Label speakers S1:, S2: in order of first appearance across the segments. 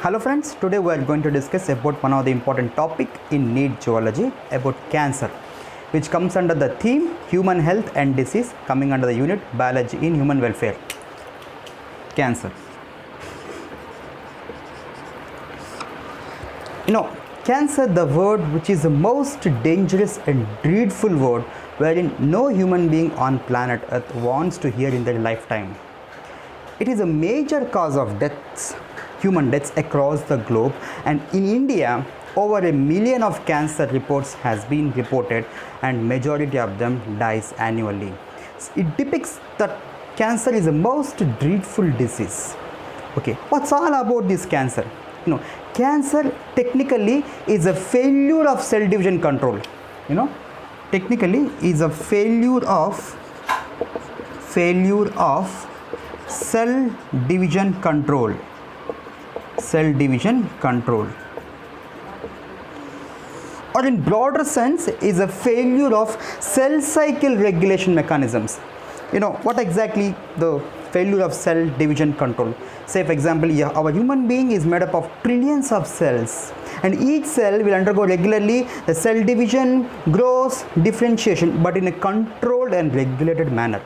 S1: Hello friends, today we are going to discuss about one of the important topic in NEET Zoology about cancer, which comes under the theme human health and disease, coming under the unit biology in human welfare. Cancer. Cancer, the word which is the most dangerous and dreadful word wherein no human being on planet Earth wants to hear in their lifetime. It is a major cause of deaths, human deaths across the globe, and in India over 1 million of cancer reports has been reported and majority of them dies annually. It depicts that cancer is the most dreadful disease. Okay, what's all about this cancer? Cancer technically is a failure of cell division control. Technically is a failure of cell division control. Or in broader sense is a failure of cell cycle regulation mechanisms. What exactly the failure of cell division control? Say for example, our human being is made up of trillions of cells, and each cell will undergo regularly the cell division, growth, differentiation, but in a controlled and regulated manner.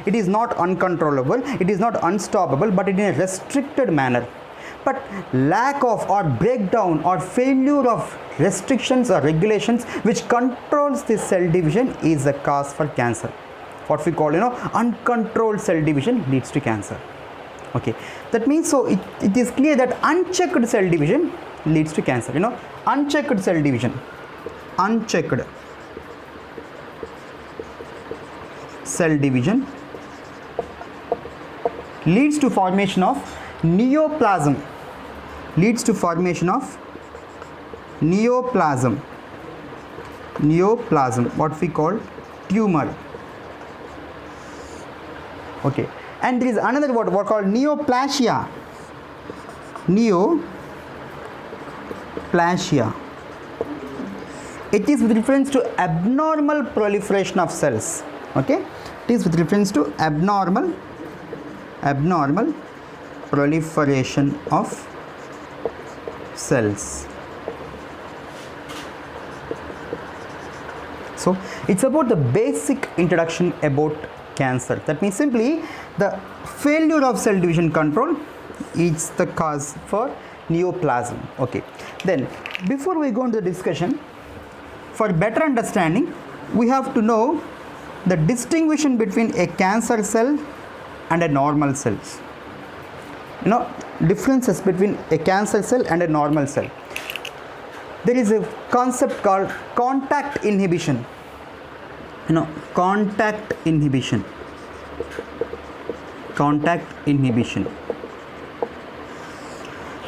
S1: It is not uncontrollable, it is not unstoppable, but in a restricted manner. But lack of or breakdown or failure of restrictions or regulations which controls this cell division is the cause for cancer. What we call uncontrolled cell division leads to cancer. Okay, that means it is clear that unchecked cell division leads to cancer. Unchecked cell division leads to formation of neoplasm, what we call tumor. Okay, and there is another word called neoplasia. It is with reference to abnormal proliferation of cells. Okay, it is with reference to abnormal proliferation of cells. So it's about the basic introduction about cancer. That means simply the failure of cell division control is the cause for neoplasm. Okay, then before we go into the discussion, for better understanding we have to know the distinction between a cancer cell and a normal cell. Differences between a cancer cell and a normal cell. There is a concept called contact inhibition. Contact inhibition.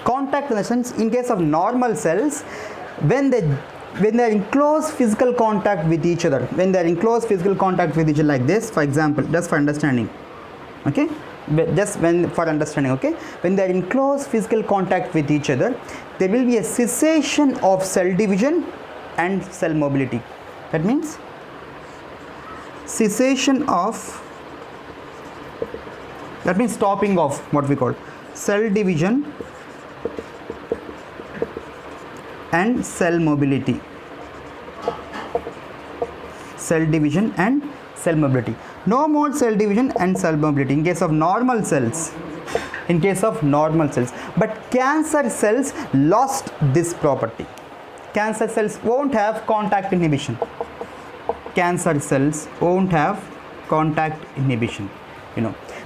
S1: Contact in the sense, in case of normal cells, when they are in close physical contact with each other, like this, for example, just for understanding. Okay, when they are in close physical contact with each other, there will be a cessation of cell division and cell mobility. That means stopping of what we call cell division and cell mobility. No more cell division and cell mobility in case of normal cells. But cancer cells lost this property. Cancer cells won't have contact inhibition.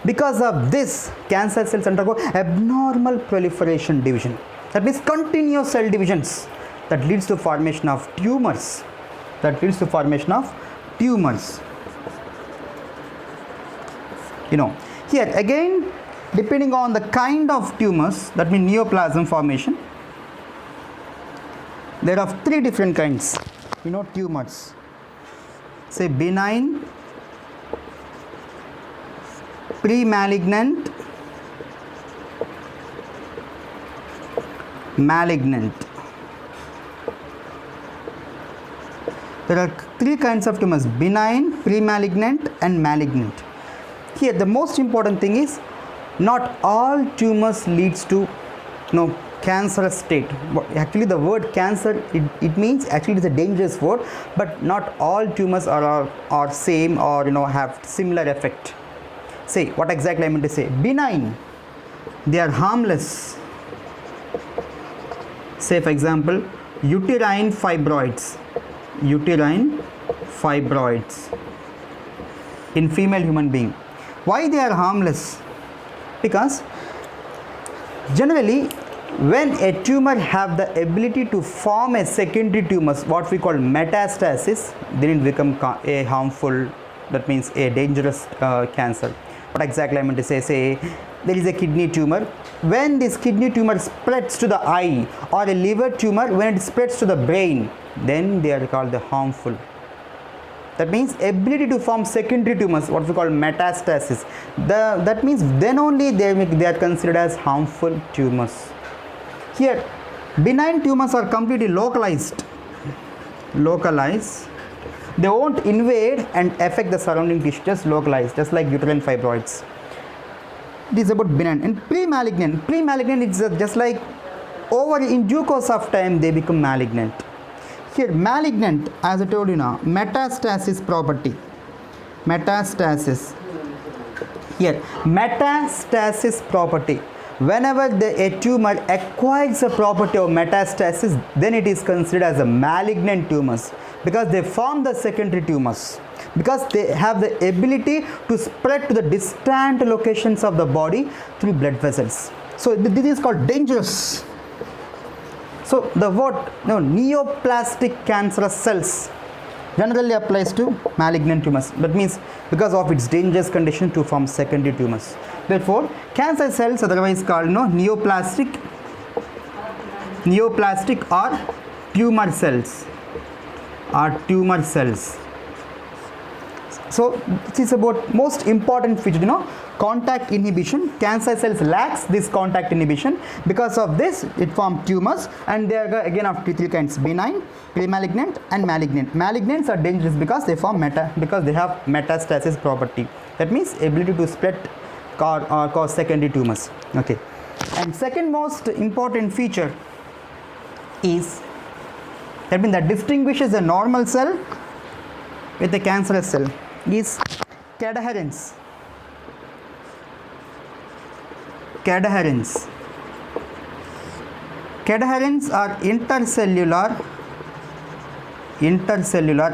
S1: Because of this, cancer cells undergo abnormal proliferation division. That means continuous cell divisions that leads to formation of tumors. Here again, depending on the kind of tumors, that means neoplasm formation, there are 3 different kinds. Tumors. Say benign, pre-malignant, malignant. There are 3 kinds of tumors: benign, pre-malignant and malignant. Here the most important thing is not all tumors leads to cancerous state. Actually the word cancer, it means, actually it's a dangerous word, but not all tumors are same or have similar effect. Say what exactly I mean to say. Benign, they are harmless. Say for example, uterine fibroids in female human being. Why they are harmless? Because generally when a tumor have the ability to form a secondary tumors, what we call metastasis, then it become a harmful, that means a dangerous cancer. What exactly I mean to say? Say there is a kidney tumor. When this kidney tumor spreads to the eye, or a liver tumor when it spreads to the brain, then they are called the harmful. That means ability to form secondary tumors, what we call metastasis. That means then only they are considered as harmful tumors. Here, benign tumors are completely localized. They won't invade and affect the surrounding tissue, just localized, just like uterine fibroids. This is about benign. And pre-malignant it's just like in due course of time they become malignant. Here malignant, as I told you now, metastasis property. Here metastasis property. Whenever a tumor acquires a property of metastasis, then it is considered as a malignant tumors, because they form the secondary tumors, because they have the ability to spread to the distant locations of the body through blood vessels. So this is called dangerous. So the word neoplastic cancerous cells generally applies to malignant tumors. That means because of its dangerous condition to form secondary tumors. Therefore, cancer cells, otherwise called neoplastic or tumor cells. So this is about most important feature, contact inhibition. Cancer cells lacks this contact inhibition. Because of this, it forms tumors, and they are again of three kinds: benign, pre-malignant, and malignant. Malignants are dangerous because they form because they have metastasis property. That means ability to spread or cause secondary tumors. Okay. And second most important feature is that distinguishes a normal cell with a cancerous cell is Cataherance. Cataherance are intercellular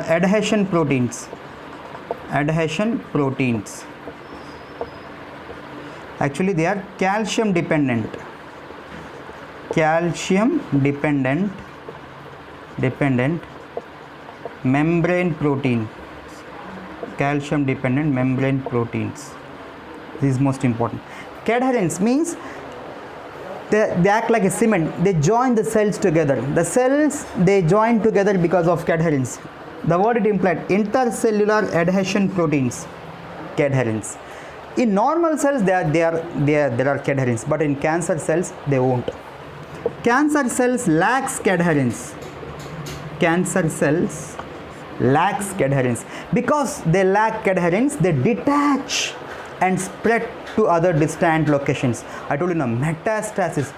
S1: adhesion proteins. Actually they are calcium dependent membrane protein. Calcium dependent membrane proteins. This is most important. Cataherance means they act like a cement. They join the cells together. The cells, they join together because of cataherance. The word it implied, intercellular adhesion proteins. Cataherance. In normal cells there are cataherance, but in cancer cells they won't. Cancer cells lacks cataherance. Because they lack cataherance, they detach and spread to other distant locations. I told you now, metastasis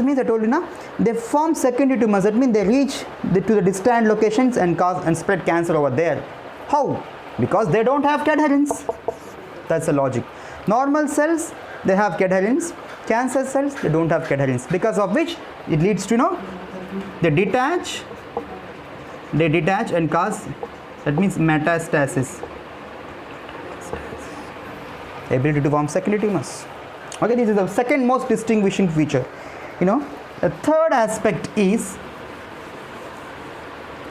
S1: means, I told you now, they form secondary tumors. That means they reach to the distant locations and cause and spread cancer over there. How? Because they don't have cataherance. That's the logic. Normal cells, they have cataherance. Cancer cells, they don't have cataherance, because of which it leads to they detach and cause, that means metastasis. Ability to form secondary tumors. Okay, this is the second most distinguishing feature. The third aspect is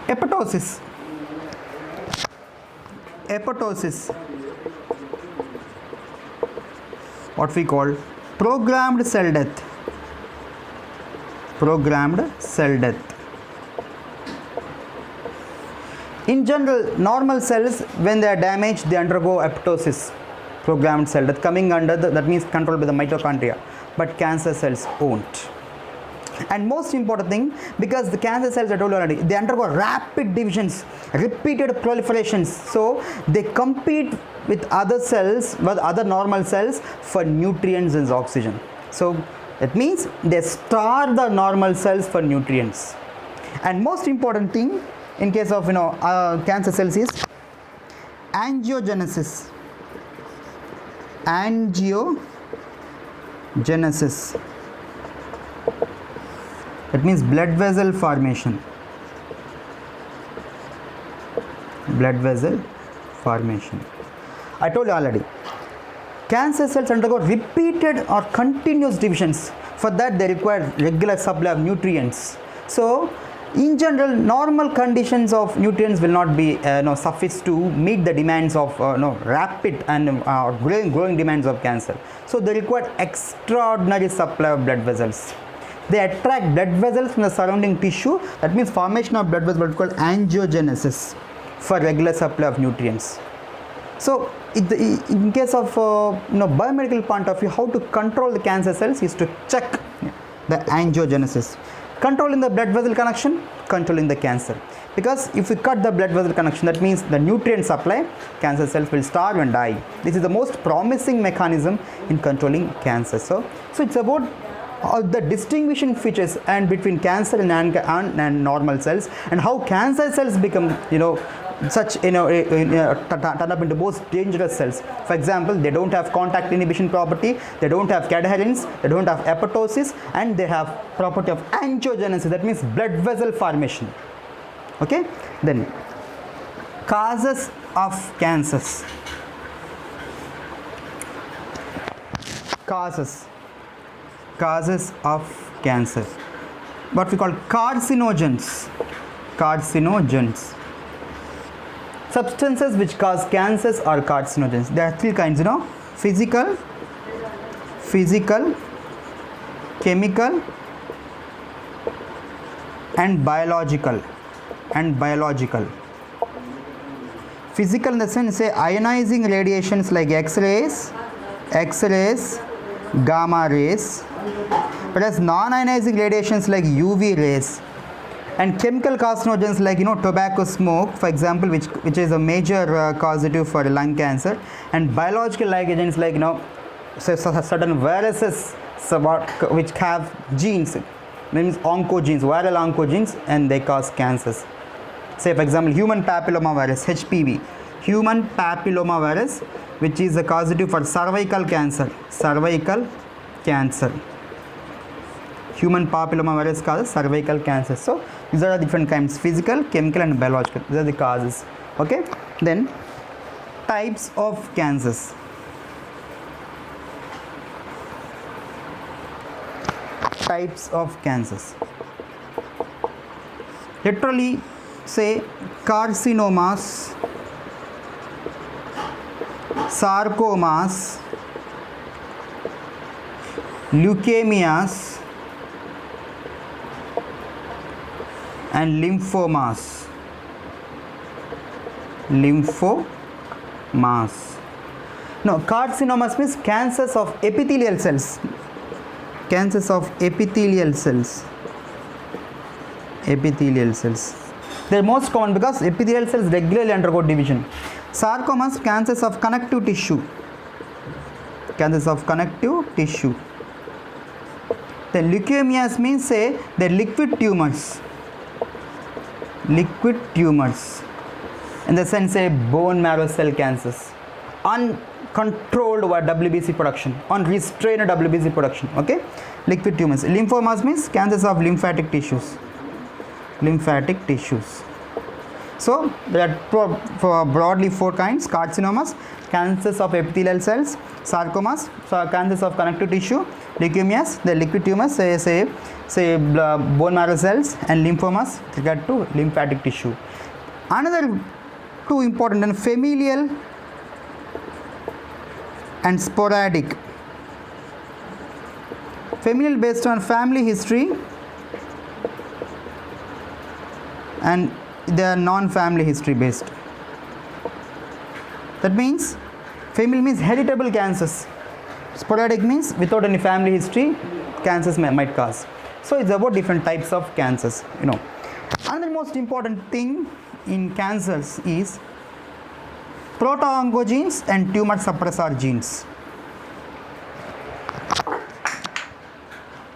S1: apoptosis. What we call programmed cell death. In general, normal cells, when they are damaged, they undergo apoptosis, programmed cell death, coming under that means controlled by the mitochondria. But cancer cells won't. And most important thing, because the cancer cells, I told you already, they undergo rapid divisions, repeated proliferations. So they compete with other cells, with other normal cells, for nutrients and oxygen. So That means they starve the normal cells for nutrients. And most important thing in case of cancer cells is angiogenesis. Angiogenesis. That means blood vessel formation. Blood vessel formation. I told you already. Cancer cells undergo repeated or continuous divisions. For that they require regular supply of nutrients. So in general, normal conditions of nutrients will not be sufficient to meet the demands of rapid and growing demands of cancer. So they require extraordinary supply of blood vessels. They attract blood vessels from the surrounding tissue. That means formation of blood vessels is called angiogenesis for regular supply of nutrients. So in case of biomedical point of view, how to control the cancer cells is to check the angiogenesis. Controlling the blood vessel connection, controlling the cancer. Because if we cut the blood vessel connection, that means the nutrient supply, cancer cells will starve and die. This is the most promising mechanism in controlling cancer. So it's about the distinguishing features and between cancer and normal cells, and how cancer cells become turn up into most dangerous cells. For example, they don't have contact inhibition property, they don't have Cataherance, they don't have apoptosis, and they have property of angiogenesis. That means blood vessel formation. Okay, then causes of cancers. Causes of cancer, what we call carcinogens. Substances which cause cancers are carcinogens. There are three kinds, physical, chemical, and biological. Physical in the sense, say ionizing radiations like X-rays, gamma rays, whereas non-ionizing radiations like UV rays. And chemical carcinogens like tobacco smoke, for example, which is a major causative for lung cancer, and biological agents like certain viruses which have genes, means oncogenes, viral oncogenes, and they cause cancers. Say for example, human papilloma virus, HPV, human papilloma virus, which is a causative for cervical cancer. Human papilloma virus causes cervical cancer. So these are the different kinds: physical, chemical, and biological. These are the causes. Okay. Then types of cancers. Types of cancers. Literally, say carcinomas, sarcomas, leukemias, and lymphomas. No, carcinomas means cancers of epithelial cells. They're most common because epithelial cells regularly undergo division. Sarcomas, cancers of connective tissue. Then leukemias means, say, they're liquid tumors. In the sense, say, bone marrow cell cancers, uncontrolled WBC production, unrestrained WBC production. Okay, liquid tumors. Lymphomas means cancers of lymphatic tissues. So there are broadly four kinds: carcinomas, cancers of epithelial cells; sarcomas, so cancers of connective tissue; leukemias, the liquid tumors, say bone marrow cells; and lymphomas regard to lymphatic tissue. Another two important, and familial and sporadic. Familial based on family history, and they are non-family history based. That means familial means heritable cancers. Sporadic means without any family history, cancers might cause. So it's about different types of cancers. Another most important thing in cancers is proto-oncogenes and tumor suppressor genes.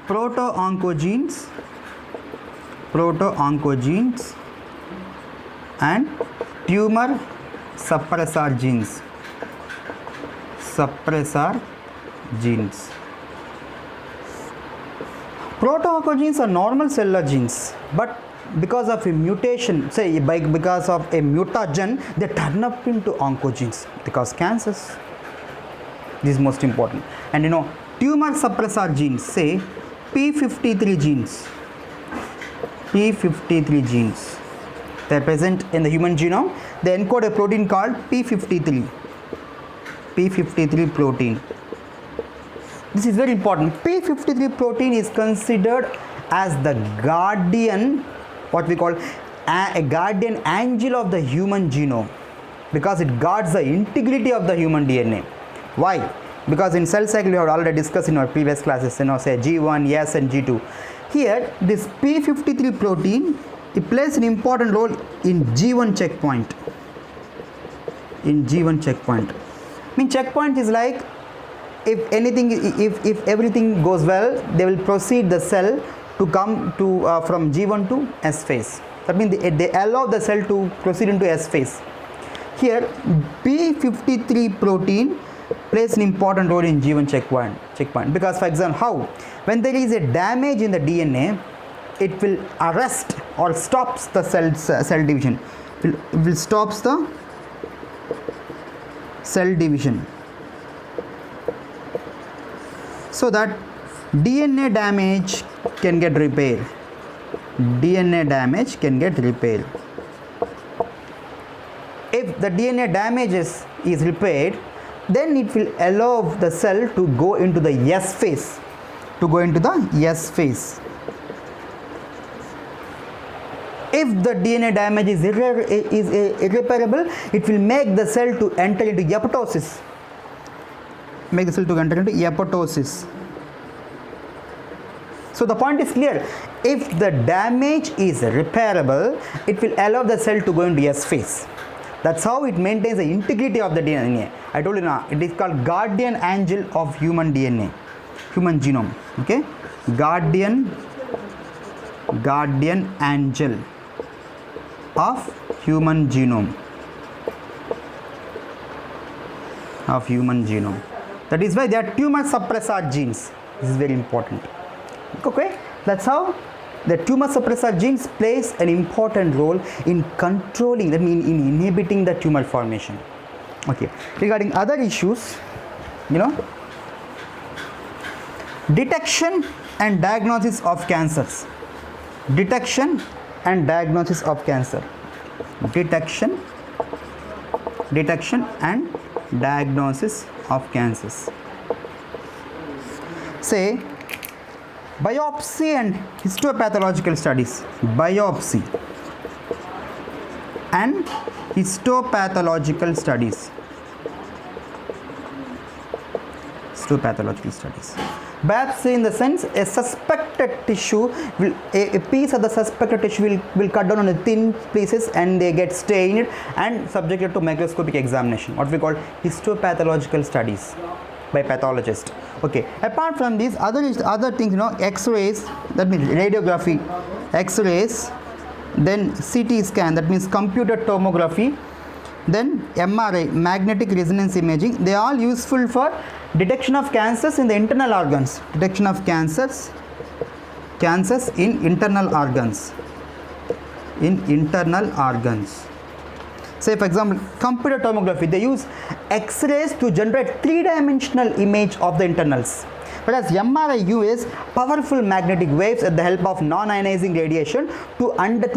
S1: proto-oncogenes and tumor suppressor genes. Proto-oncogenes are normal cellular genes, but because of a mutation, say because of a mutagen, they turn up into oncogenes, they cause cancers. This is most important. And tumor suppressor genes, say P53 genes, they are present in the human genome. They encode a protein called P53 protein. This is very important. P53 protein is considered as the guardian, what we call a guardian angel of the human genome, because it guards the integrity of the human DNA. Why? Because in cell cycle we have already discussed in our previous classes, say G1, S and G2. Here this P53 protein, it plays an important role in G1 checkpoint. Checkpoint is like, if everything goes well, they will proceed the cell to come to from G1 to S phase. That means they allow the cell to proceed into S phase. Here P53 protein plays an important role in G1 checkpoint, because, for example, how when there is a damage in the DNA, it will arrest or stops the cell division. It will stops the cell division, so that DNA damage can get repaired. If the DNA damage is repaired, then it will allow the cell to go into the S phase. If the DNA damage is irreparable, it will make the cell to enter into apoptosis. So the point is clear. If the damage is repairable, it will allow the cell to go into S phase. That's how it maintains the integrity of the DNA. I told you now, it is called guardian angel of human DNA, human genome. Okay, guardian angel of human genome. That is why they are tumor suppressor genes. This is very important. Okay, that's how the tumor suppressor genes plays an important role in controlling, that means in inhibiting the tumor formation. Okay, regarding other issues, detection and diagnosis of cancers. Detection and diagnosis of cancer. Say biopsy and histopathological studies. Biopsy in the sense, a suspected tissue a piece of the suspected tissue will cut down on the thin pieces, and they get stained and subjected to microscopic examination, what we call histopathological studies by pathologists. Okay, apart from these other things, X-rays, that means radiography, X-rays, then CT scan, that means computer tomography, then MRI, magnetic resonance imaging, they are all useful for detection of cancers in the internal organs. Cancers in internal organs. Say, for example, computer tomography, they use X-rays to generate three-dimensional image of the internals, whereas MRI uses powerful magnetic waves at the help of non-ionizing radiation to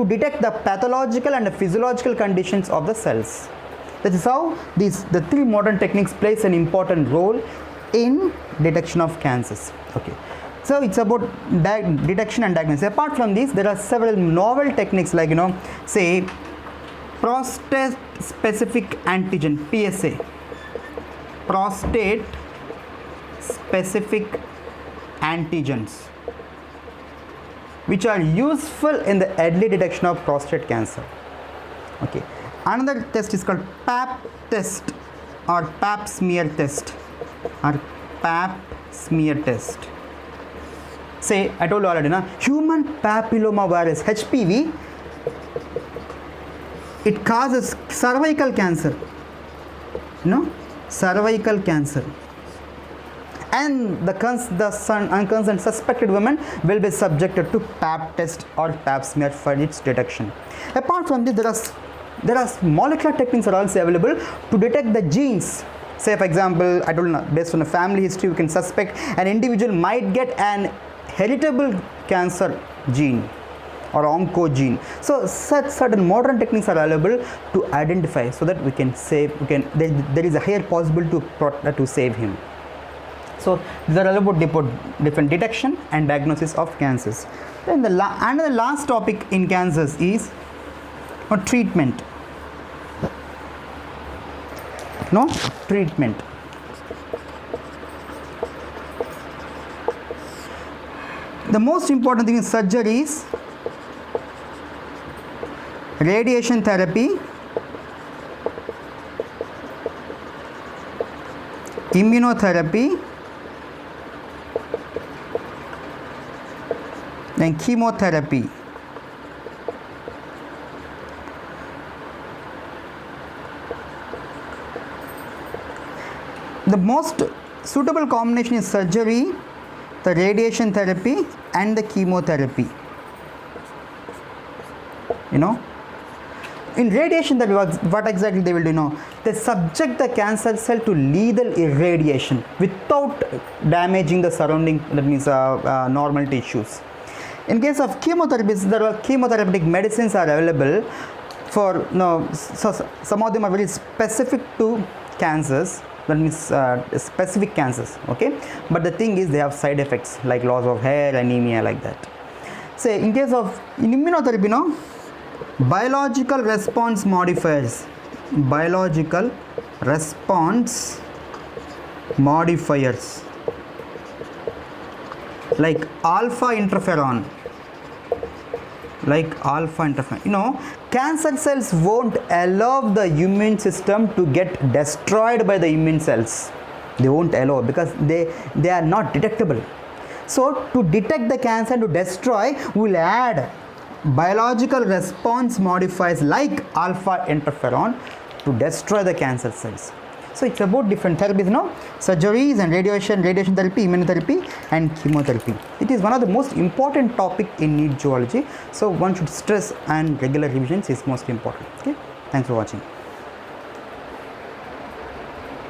S1: detect the pathological and physiological conditions of the cells. That is how the three modern techniques plays an important role in detection of cancers. Okay, so it's about detection and diagnosis. Apart from this, there are several novel techniques like say prostate specific antigen, PSA, prostate specific antigens, which are useful in the early detection of prostate cancer. Okay, another test is called Pap test or Pap smear test. Say, I told you already, na, human papilloma virus, HPV, it causes cervical cancer, cervical cancer. And the unconcerned suspected women will be subjected to pap test or pap smear for its detection. Apart from this, there are molecular techniques are also available to detect the genes. Say, for example, I told you, based on a family history, you can suspect an individual might get an heritable cancer gene or oncogene. So such certain modern techniques are available to identify, so that we can save. There is a higher possibility to save him. So these are all about different detection and diagnosis of cancers. Then another last topic in cancers is treatment. Treatment. The most important thing in surgery is radiation therapy, immunotherapy, then chemotherapy. The most suitable combination is surgery, the radiation therapy and the chemotherapy. In radiation therapy, what exactly they will do? They subject the cancer cell to lethal irradiation without damaging the surrounding, that means normal tissues. In case of chemotherapies, there are chemotherapeutic medicines are available for so some of them are very specific to cancers, that means specific cancers, okay, but the thing is they have side effects like loss of hair, anemia, like that. Say, in case of immunotherapy, biological response modifiers like alpha interferon, cancer cells won't allow the immune system to get destroyed by the immune cells. They won't allow, because they are not detectable. So to detect the cancer and to destroy, we'll add biological response modifiers like alpha interferon to destroy the cancer cells. So it's about different therapies, surgeries and radiation therapy, immunotherapy and chemotherapy. It is one of the most important topic in NEET zoology. So one should stress, and regular revisions is most important. Okay, thanks for watching.